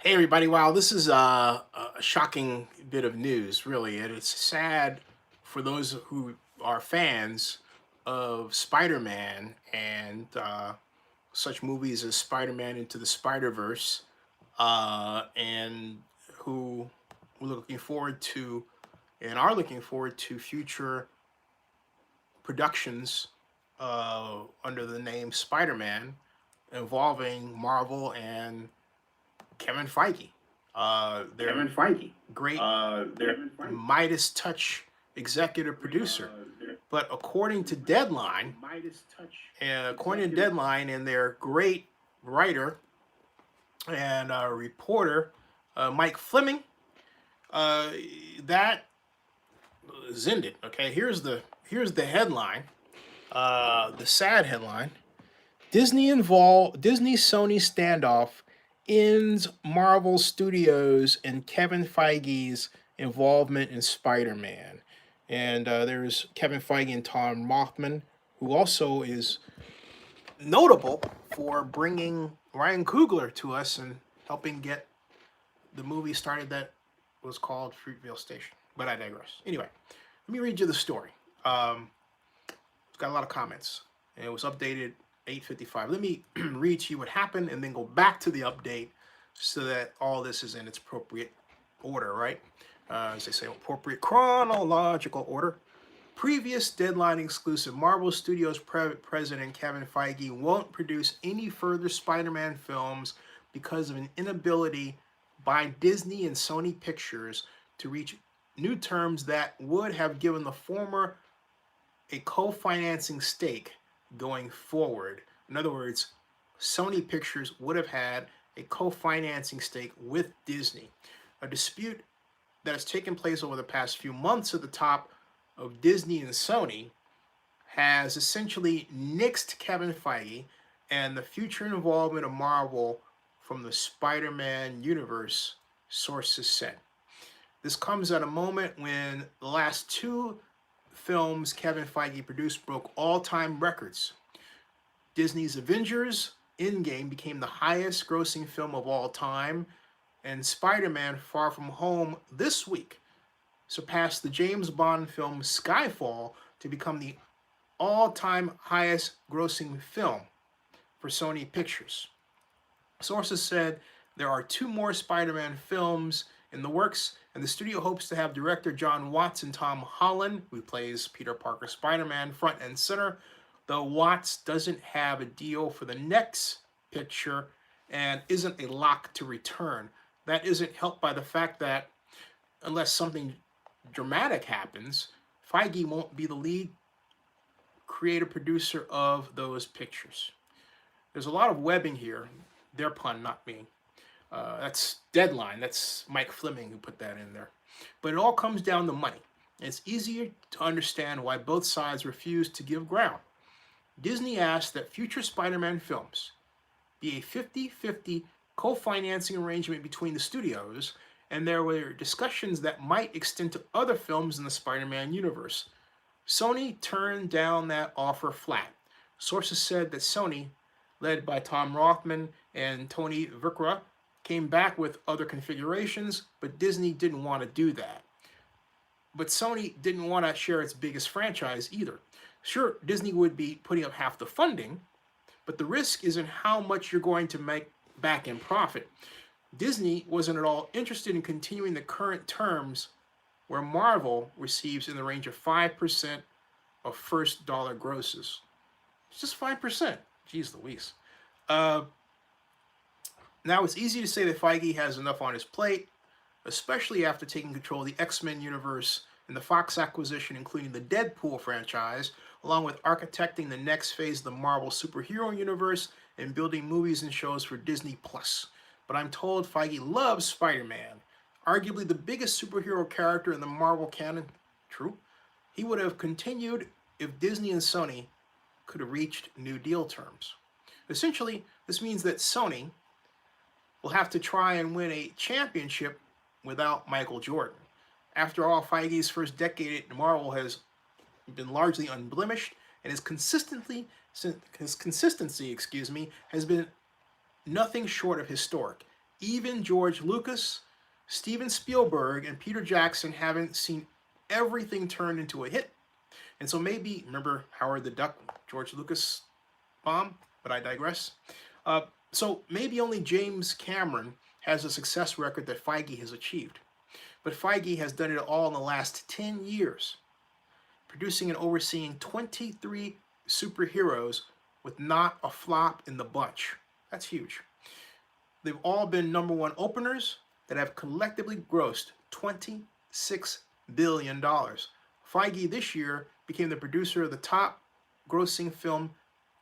Hey everybody! Wow, this is a shocking bit of news, really, and it's sad for those who are fans of Spider-Man and such movies as Spider-Man Into the Spider-Verse, and who were looking forward to and are looking forward to future productions under the name Spider-Man involving Marvel and Kevin Feige. Their Kevin Feige. great Kevin Feige. Midas Touch executive producer. But Midas Touch according to executive. Deadline, and their great writer and reporter, Mike Fleming, uh, that is ended. Okay, here's the headline, the sad headline: Disney Sony standoff ends Marvel Studios and Kevin Feige's involvement in Spider-Man. And there's Kevin Feige and Tom Rothman, who also is notable for bringing Ryan Coogler to us and helping get the movie started that was called Fruitvale Station. But I digress. Anyway, let me read you the story. It's got a lot of comments, and it was updated 8:55. Let me read to you what happened and then go back to the update so that all this is in its appropriate order, right? As they say, appropriate chronological order. Previous Deadline exclusive: Marvel Studios president Kevin Feige won't produce any further Spider-Man films because of an inability by Disney and Sony Pictures to reach new terms that would have given the former a co-financing stake going forward. In other words, Sony Pictures would have had a co-financing stake with Disney. A dispute that has taken place over the past few months at the top of Disney and Sony has essentially nixed Kevin Feige and the future involvement of Marvel from the Spider-Man universe, sources said. This comes at a moment when the last two films Kevin Feige produced broke all-time records. Disney's Avengers Endgame became the highest grossing film of all time, and Spider-Man Far From Home this week surpassed the James Bond film Skyfall to become the all-time highest grossing film for Sony Pictures. Sources said there are two more Spider-Man films in the works, and the studio hopes to have director John Watts and Tom Holland, who plays Peter Parker Spider-Man, front and center, though Watts doesn't have a deal for the next picture and isn't a lock to return. That isn't helped by the fact that unless something dramatic happens, Feige won't be the lead creative producer of those pictures. There's a lot of webbing here. Their pun, not me. That's Deadline. That's Mike Fleming who put that in there. But it all comes down to money. It's easier to understand why both sides refuse to give ground. Disney asked that future Spider-Man films be a 50-50 co-financing arrangement between the studios, and there were discussions that might extend to other films in the Spider-Man universe. Sony turned down that offer flat. Sources said that Sony, led by Tom Rothman and Tony Vikra, came back with other configurations, but Disney didn't want to do that. But Sony didn't want to share its biggest franchise either. Sure, Disney would be putting up half the funding, but the risk is in how much you're going to make back in profit. Disney wasn't at all interested in continuing the current terms where Marvel receives in the range of 5% of first dollar grosses. It's just 5%. Jeez Louise. Now, it's easy to say that Feige has enough on his plate, especially after taking control of the X-Men universe and the Fox acquisition, including the Deadpool franchise, along with architecting the next phase of the Marvel superhero universe and building movies and shows for Disney+. But I'm told Feige loves Spider-Man, arguably the biggest superhero character in the Marvel canon. True. He would have continued if Disney and Sony could have reached new deal terms. Essentially, this means that Sony will have to try and win a championship without Michael Jordan. After all, Feige's first decade at Marvel has been largely unblemished, and his consistency, has been nothing short of historic. Even George Lucas, Steven Spielberg, and Peter Jackson haven't seen everything turned into a hit. And so maybe, remember Howard the Duck, George Lucas bomb, but I digress. Uh, so maybe only James Cameron has a success record that Feige has achieved. But Feige has done it all in the last 10 years, producing and overseeing 23 superheroes with not a flop in the bunch. That's huge. They've all been #1 openers that have collectively grossed $26 billion. Feige this year became the producer of the top grossing film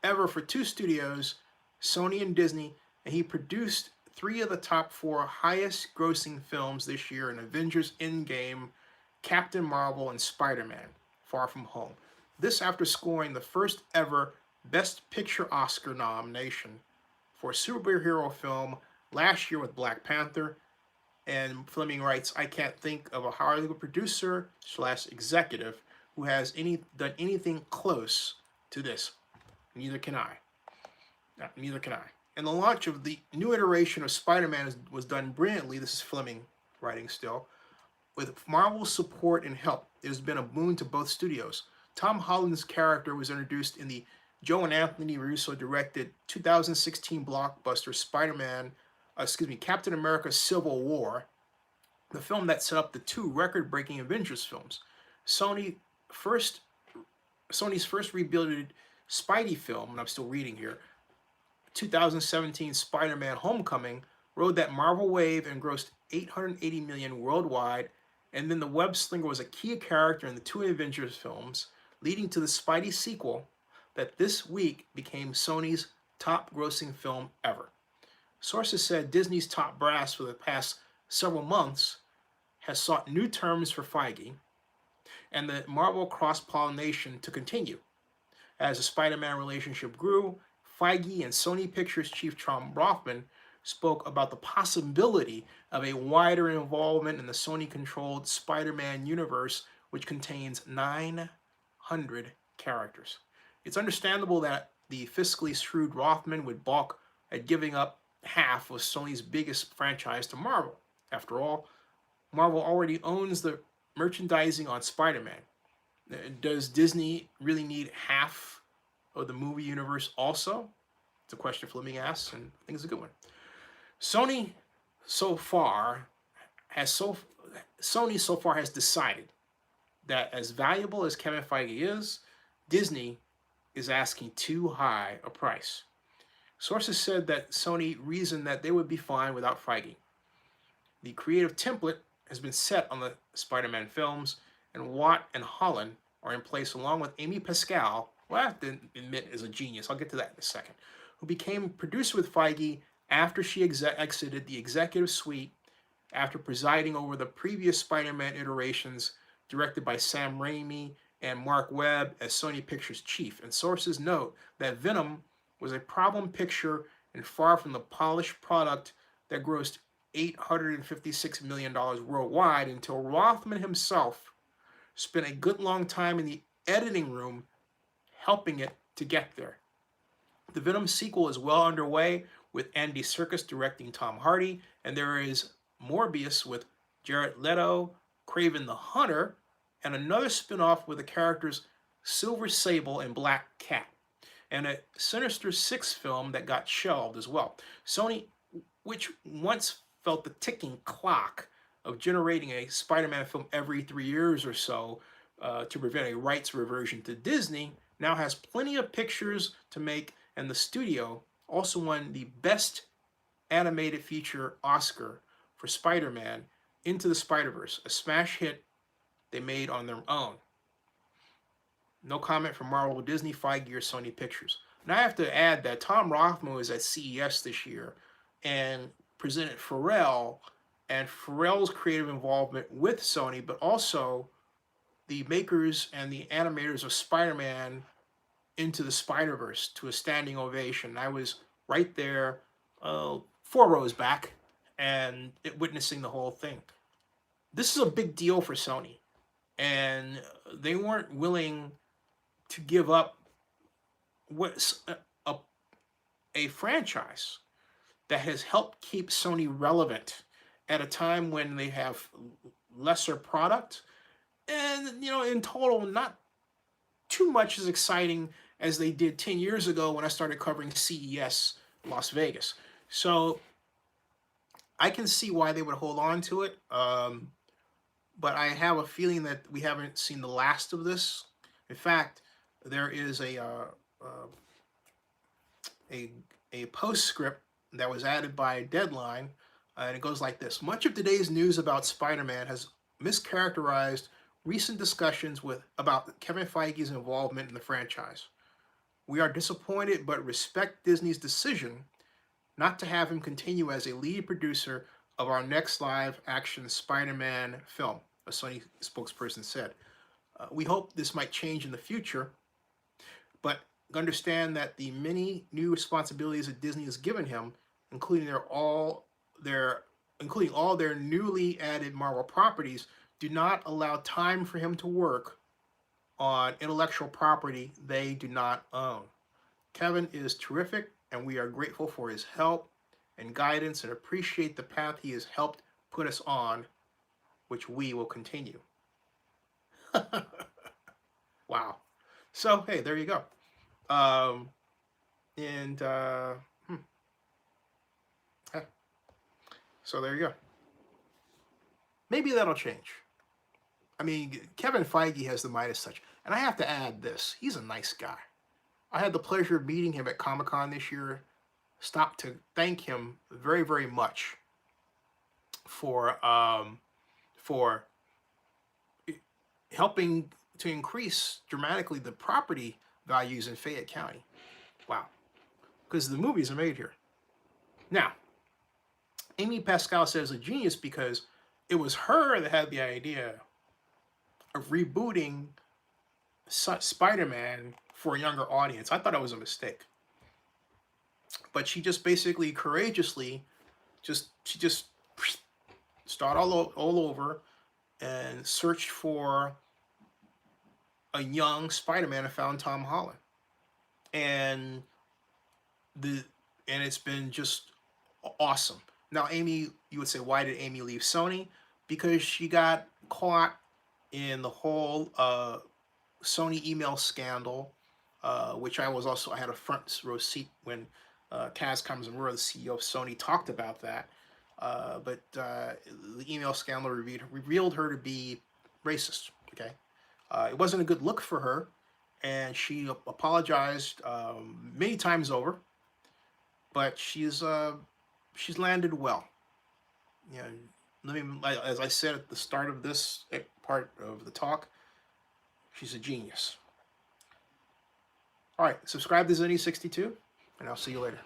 ever for two studios, Sony and Disney, and he produced 3 of the top 4 highest grossing films this year in Avengers Endgame, Captain Marvel, and Spider-Man Far From Home. This after scoring the first ever Best Picture Oscar nomination for a superhero film last year with Black Panther. And Fleming writes, I can't think of a Hollywood producer / executive who has done anything close to this. Neither can I. Neither can I. And the launch of the new iteration of Spider-Man was done brilliantly. This is Fleming writing still. With Marvel's support and help, it has been a boon to both studios. Tom Holland's character was introduced in the Joe and Anthony Russo directed 2016 blockbuster Captain America Civil War, the film that set up the 2 record-breaking Avengers films. Sony's first rebuilded Spidey film, and I'm still reading here, 2017 Spider-Man Homecoming, rode that Marvel wave and grossed $880 million worldwide, and then the web slinger was a key character in the 2 Avengers films, leading to the Spidey sequel that this week became Sony's top grossing film ever. Sources said Disney's top brass for the past several months has sought new terms for Feige and the Marvel cross-pollination to continue. As the Spider-Man relationship grew, Feige and Sony Pictures chief Tom Rothman spoke about the possibility of a wider involvement in the Sony-controlled Spider-Man universe, which contains 900 characters. It's understandable that the fiscally shrewd Rothman would balk at giving up half of Sony's biggest franchise to Marvel. After all, Marvel already owns the merchandising on Spider-Man. Does Disney really need half of the movie universe also? It's a question Fleming asks, and I think it's a good one. Sony so far has decided that as valuable as Kevin Feige is, Disney is asking too high a price. Sources said that Sony reasoned that they would be fine without Feige. The creative template has been set on the Spider-Man films, and Watt and Holland are in place along with Amy Pascal, who I have to admit is a genius, I'll get to that in a second, who became producer with Feige after she exited the executive suite after presiding over the previous Spider-Man iterations directed by Sam Raimi and Mark Webb as Sony Pictures chief. And sources note that Venom was a problem picture and far from the polished product that grossed $856 million worldwide until Rothman himself spent a good long time in the editing room helping it to get there. The Venom sequel is well underway with Andy Serkis directing Tom Hardy, and there is Morbius with Jared Leto, Kraven the Hunter, and another spin-off with the characters Silver Sable and Black Cat, and a Sinister Six film that got shelved as well. Sony, which once felt the ticking clock of generating a Spider-Man film every 3 years or so to prevent a rights reversion to Disney, now has plenty of pictures to make, and the studio also won the Best Animated Feature Oscar for Spider-Man Into the Spider-Verse, a smash hit they made on their own. No comment from Marvel, Disney, Feige, or Sony Pictures. Now I have to add that Tom Rothman was at CES this year and presented Pharrell and Pharrell's creative involvement with Sony, but also the makers and the animators of Spider-Man Into the Spider-Verse to a standing ovation. I was right there 4 rows back and witnessing the whole thing. This is a big deal for Sony, and they weren't willing to give up what's a franchise that has helped keep Sony relevant at a time when they have lesser product, and in total, not too much as exciting as they did 10 years ago when I started covering CES Las Vegas. So I can see why they would hold on to it. But I have a feeling that we haven't seen the last of this. In fact, there is a postscript that was added by Deadline, and it goes like this: much of today's news about Spider-Man has mischaracterized recent discussions about Kevin Feige's involvement in the franchise. We are disappointed but respect Disney's decision not to have him continue as a lead producer of our next live-action Spider-Man film, a Sony spokesperson said. We hope this might change in the future, but understand that the many new responsibilities that Disney has given him, including all their newly added Marvel properties, do not allow time for him to work on intellectual property they do not own. Kevin is terrific, and we are grateful for his help and guidance and appreciate the path he has helped put us on, which we will continue. Wow. So, hey, there you go. So there you go. Maybe that'll change. I mean, Kevin Feige has the Midas touch. And I have to add this. He's a nice guy. I had the pleasure of meeting him at Comic-Con this year. Stopped to thank him very, very much for helping to increase dramatically the property values in Fayette County. Wow. Because the movies are made here. Now, Amy Pascal says a genius because it was her that had the idea of rebooting Spider-Man for a younger audience. I thought it was a mistake. But she just basically courageously she just started all over and searched for a young Spider-Man and found Tom Holland. And it's been just awesome. Now, Amy, you would say, why did Amy leave Sony? Because she got caught in the whole Sony email scandal, which I had a front row seat when Taz Kamazura, the CEO of Sony, talked about that. But the email scandal revealed her to be racist. Okay, it wasn't a good look for her, and she apologized many times over. But she's landed well. As I said at the start of this part of the talk, she's a genius. All right, subscribe to Zenny62, and I'll see you later.